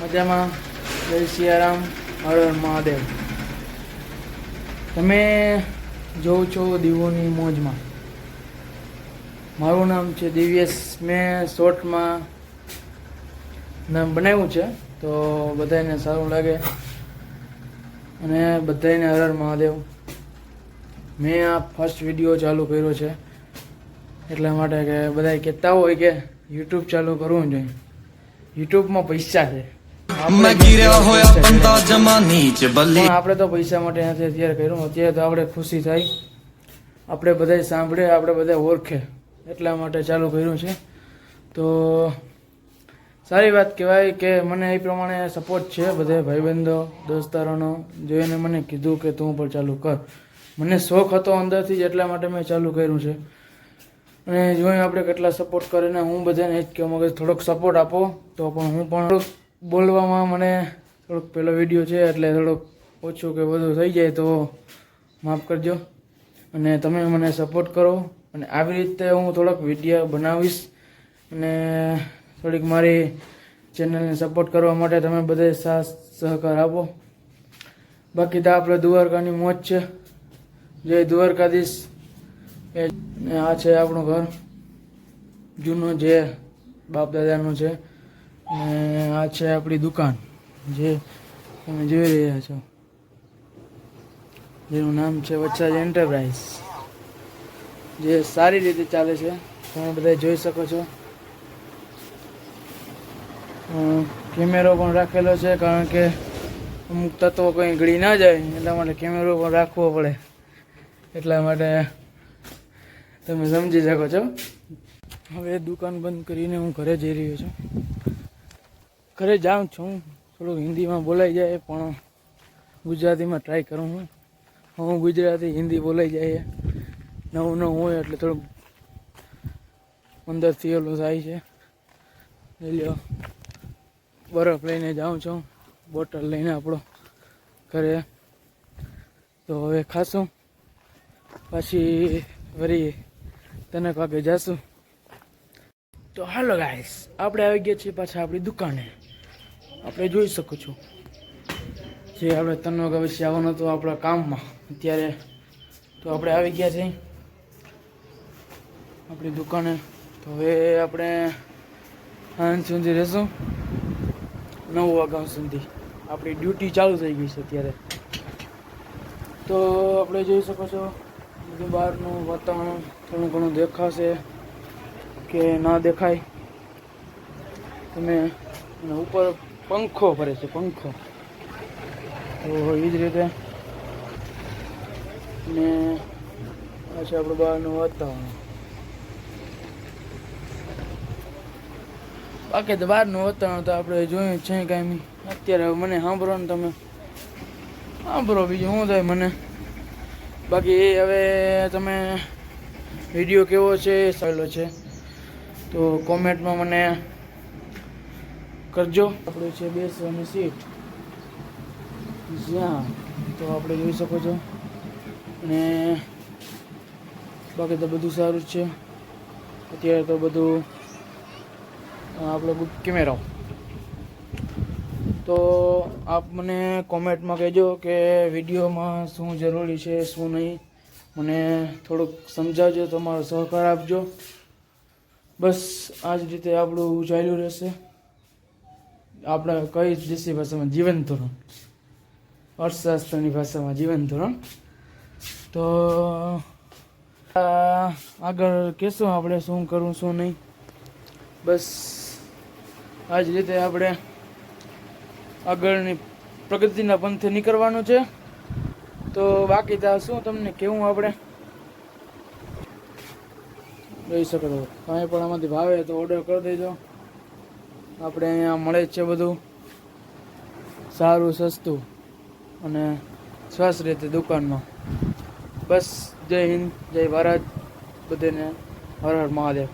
મજામાં. જય સિયારામ, હર હર મહાદેવ. તમે જોઉં છો દીવોની મોજમાં. મારું નામ છે દિવ્યેશ. મેં શોર્ટમાં નામ બનાવ્યું છે, તો બધાને સારું લાગે અને બધાને હર હર મહાદેવ. મેં આ ફર્સ્ટ વિડીયો ચાલુ કર્યો છે એટલા માટે કે બધા કહેતા હોય કે યુટ્યુબ ચાલુ કરવું જોઈએ. યુટ્યુબમાં પૈસા છે, આપણે તો પૈસા માટે નથી અત્યારે કર્યું. અત્યારે તો આપણે ખુશી થાય, આપણે બધા સાંભળે, આપણે બધા ઓળખે, એટલા માટે ચાલુ કર્યું છે. તો સારી વાત કહેવાય કે મને એ પ્રમાણે સપોર્ટ છે બધા ભાઈબંધો દોસ્તારોનો. જોઈને મને કીધું કે તું પણ ચાલુ કર. મને શોખ હતો અંદરથી જ, એટલા માટે મેં ચાલુ કર્યું છે. અને જોઈએ આપણે કેટલા સપોર્ટ કરીને. હું બધાને જ કહું કે થોડોક સપોર્ટ આપો. તો પણ હું પણ થોડુંક બોલવામાં મને થોડુંક પહેલો વિડીયો છે એટલે થોડુંક ઓછું કે બધું થઈ જાય તો માફ કરજો. અને તમે મને સપોર્ટ કરો અને આવી રીતે હું થોડોક વિડીયો બનાવીશ. અને થોડીક મારી ચેનલને સપોર્ટ કરવા માટે તમે બધે સાથ સહકાર આપો. બાકી તો આપણે દ્વારકાની મોજ છે. જય દ્વારકાધીશ. આ છે આપણું ઘર જૂનું, જે બાપ દાદાનું છે. અને આ છે આપણી દુકાન જે તમે જોઈ રહ્યા છો, જેનું નામ છે વત્સરાજ એન્ટરપ્રાઇઝ, જે સારી રીતે ચાલે છે. તમે બધા જોઈ શકો છો. કેમેરો પણ રાખેલો છે, કારણ કે અમુક તત્વો કંઈ ગળી ના જાય એટલા માટે કેમેરો પણ રાખવો પડે. એટલા માટે તમે સમજી શકો છો. હવે દુકાન બંધ કરીને હું ઘરે જઈ રહ્યો છું. ઘરે જાઉં છું. થોડુંક હિન્દીમાં બોલાઈ જાય પણ ગુજરાતીમાં ટ્રાય કરું હું ગુજરાતી હિન્દી બોલાઈ જાય. નવું નવું હોય એટલે થોડુંક અંદરથી ઓલું થાય છે. લ્યો, બરફ લઈને જાઉં છું, બોટલ લઈને આપણો ઘરે. તો હવે ખાશું, પછી વળી તનક વાગે જાશું. તો હાલો ગાઈસ, આપણે આવી ગયા છીએ પાછા આપણી દુકાને. આપણે જોઈ શકો છો જે આપણે 3 વાગ્યા પછી આવવાનું હતું આપણા કામમાં. અત્યારે તો આપણે આવી ગયા છીએ આપણી દુકાને. તો હવે આપણે સાંજ સુધી રહેશું. 9 વાગ્યા સુધી આપણી ડ્યુટી ચાલુ થઈ ગઈ છે અત્યારે. તો આપણે જોઈ શકો છો બધું બહારનું વાતાવરણ થોડું ઘણું દેખાશે કે ના દેખાય તમે. ઉપર પંખો ફરે છે, પંખો. તો એ જ રીતે ને આ છે આપણું બહારનું વાતાવરણ. બાકી તો બહારનું વાતાવરણ તો આપણે જોયું છે કાંઈ. અત્યારે મને સાંભળો ને તમે સાંભળો, બીજું શું થાય મને. બાકી હવે તમે વિડીયો કેવો છે એ સારો છે તો કોમેન્ટમાં મને કરજો. આપણે છે બેસવાની સીટ જ્યાં, તો આપણે જોઈ શકો છો. અને બાકી તો બધું સારું જ છે અત્યારે તો બધું. આપણો કેમેરો તો આપ મને કોમેન્ટમાં કહેજો કે વિડીયોમાં શું જરૂરી છે શું નહીં. મને થોડુંક સમજાવજો, તમારો સહકાર આપજો. બસ આ જ રીતે આપણું ચાલ્યું રહેશે. આપણે કઈ દેશી ભાષામાં જીવન ધોરણ, અર્થશાસ્ત્રની ભાષામાં જીવન ધોરણ. તો આગળ કહેશું આપણે શું કરવું શું નહીં. બસ આ જ રીતે આપણે આગળની પ્રગતિના પંથે નીકળવાનું છે. તો બાકી તો શું તમને કેવું, આપણે લઈ શકો છો. કાંઈ પણ આમાંથી ભાવે તો ઓર્ડર કરી દેજો. આપણે અહીંયા મળે જ છે બધું સારું, સસ્તું અને સ્વચ્છ રીતે દુકાનમાં. બસ જય હિન્દ, જય ભારત, બધાને હર હર મહાદેવ.